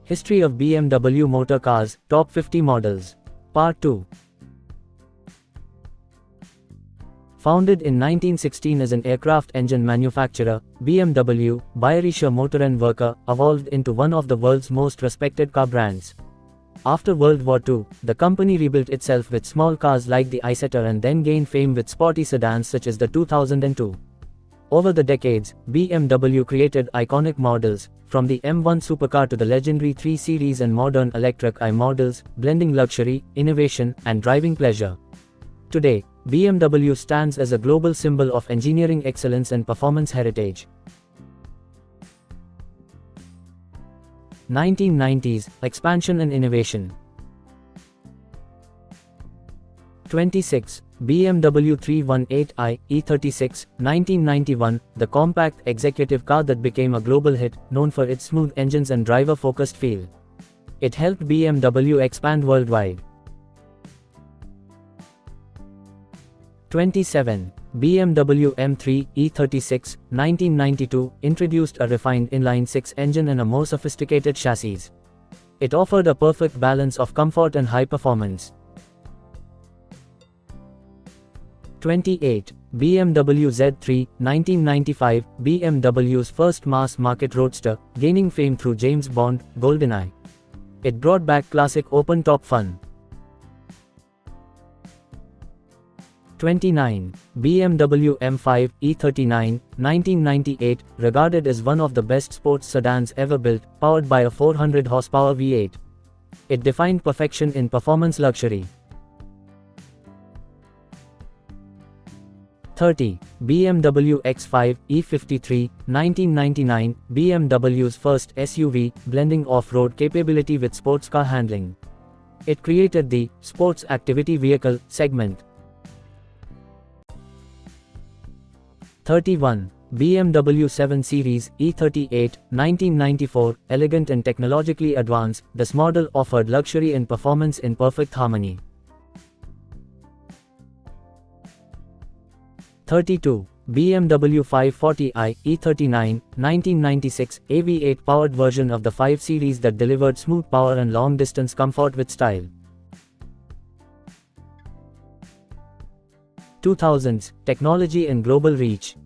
History of BMW Motor Cars, Top 50 Models. Part 2. Founded in 1916 as an aircraft engine manufacturer, BMW, Bayerische Motoren Werke, evolved into one of the world's most respected car brands. After World War II, the company rebuilt itself with small cars like the Isetta and then gained fame with sporty sedans such as the 2002. Over the decades, BMW created iconic models, from the M1 supercar to the legendary 3 Series and modern electric I models, blending luxury, innovation, and driving pleasure. Today, BMW stands as a global symbol of engineering excellence and performance heritage. 1990s, expansion and innovation. 26. BMW 318i E36, 1991, the compact executive car that became a global hit, known for its smooth engines and driver-focused feel. It helped BMW expand worldwide. 27. BMW M3 E36, 1992, introduced a refined inline-6 engine and a more sophisticated chassis. It offered a perfect balance of comfort and high performance. 28. BMW Z3, 1995, BMW's first mass-market roadster, gaining fame through James Bond, GoldenEye. It brought back classic open-top fun. 29. BMW M5 E39, 1998, regarded as one of the best sports sedans ever built, powered by a 400 horsepower V8. It defined perfection in performance luxury. 30. BMW X5 E53, 1999, BMW's first SUV, blending off-road capability with sports car handling. It created the sports activity vehicle segment. 31. BMW 7 Series E38, 1994, elegant and technologically advanced, this model offered luxury and performance in perfect harmony. 32. BMW 540i E39, 1996, a V8 powered version of the 5 Series that delivered smooth power and long-distance comfort with style. 2000s, technology and global reach.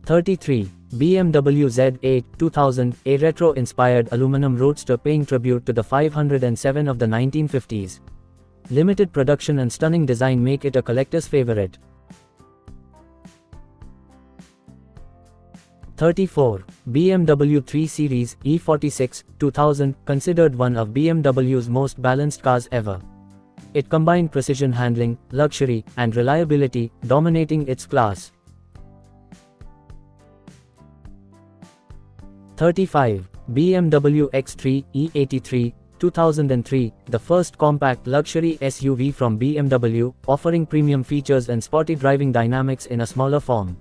33. BMW Z8, 2000, a retro-inspired aluminum roadster paying tribute to the 507 of the 1950s. Limited production and stunning design make it a collector's favorite. 34. BMW 3 Series E46, 2000, considered one of BMW's most balanced cars ever. It combined precision handling, luxury, and reliability, dominating its class. 35. BMW X3 E83, 2003, the first compact luxury SUV from BMW, offering premium features and sporty driving dynamics in a smaller form.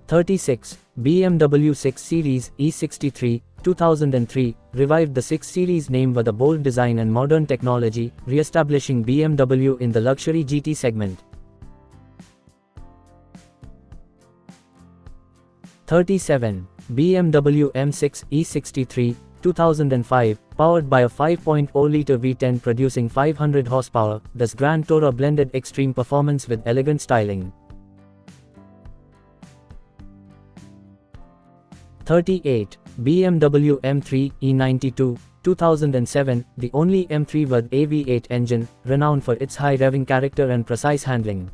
36. BMW 6 Series E63, 2003, revived the 6 Series name with a bold design and modern technology, re-establishing BMW in the luxury GT segment. 37. BMW M6 E63, 2005, powered by a 5.0-liter V10 producing 500 horsepower, this Grand Tourer blended extreme performance with elegant styling. 38. BMW M3 E92, 2007, the only M3 with a V8 engine, renowned for its high revving character and precise handling.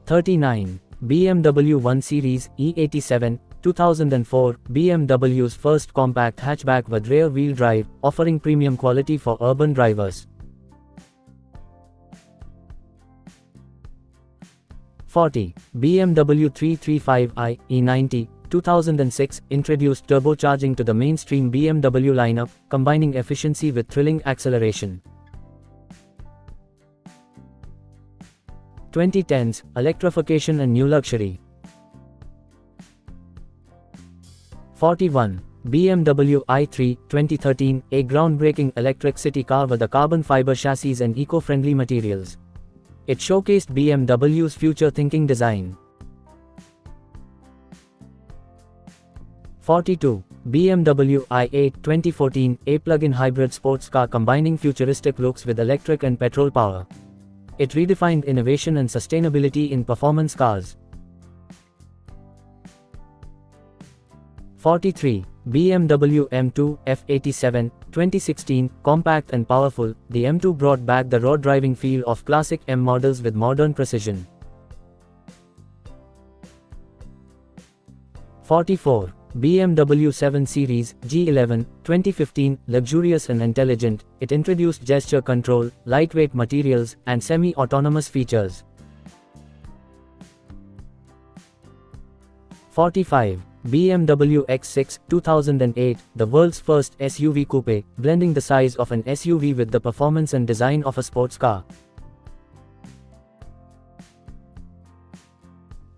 39. BMW 1 Series E87, 2004, BMW's first compact hatchback with rear-wheel drive, offering premium quality for urban drivers. 40. BMW 335i E90, 2006, introduced turbocharging to the mainstream BMW lineup, combining efficiency with thrilling acceleration. 2010s, electrification and new luxury. 41. BMW i3, 2013, a groundbreaking electric city car with a carbon fiber chassis and eco-friendly materials. It showcased BMW's future-thinking design. 42. BMW i8 2014, a plug-in hybrid sports car combining futuristic looks with electric and petrol power. It redefined innovation and sustainability in performance cars. 43. BMW M2 F87 2016, compact and powerful, the M2 brought back the raw driving feel of classic M models with modern precision. 44. BMW 7 Series G11 2015, luxurious and intelligent, it introduced gesture control, lightweight materials, and semi-autonomous features. 45. BMW X6 2008, the world's first SUV coupe, blending the size of an SUV with the performance and design of a sports car.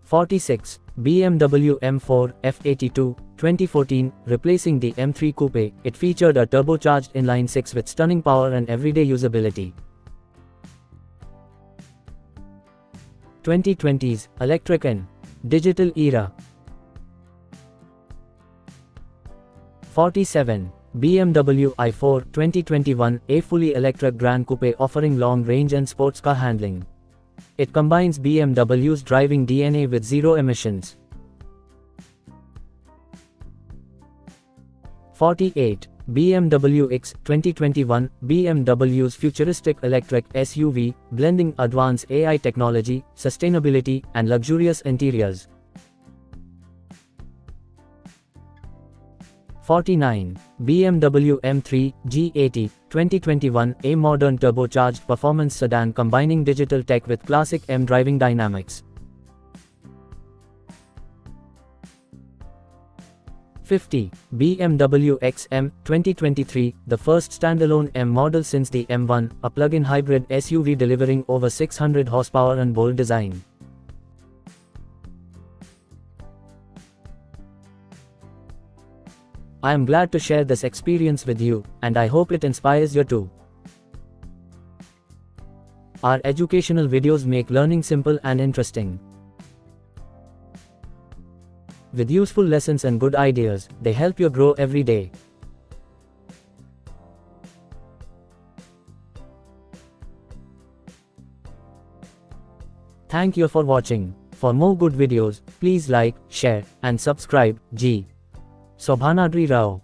46. BMW M4 F82 2014, replacing the M3 coupe, it featured a turbocharged inline-6 with stunning power and everyday usability. 2020s electric and digital era. 47. BMW i4 2021, a fully electric Grand Coupe offering long range and sports car handling. It combines BMW's driving DNA with zero emissions. 48. BMW X 2021, BMW's futuristic electric SUV, blending advanced AI technology, sustainability, and luxurious interiors. 49. BMW M3 G80 2021, a modern turbocharged performance sedan combining digital tech with classic M driving dynamics. 50. BMW XM 2023, the first standalone M model since the M1, a plug-in hybrid SUV delivering over 600 horsepower and bold design. I am glad to share this experience with you, and I hope it inspires you too. Our educational videos make learning simple and interesting. With useful lessons and good ideas, they help you grow every day. Thank you for watching. For more good videos, please like, share, and subscribe. G. Sobhanadri Rao.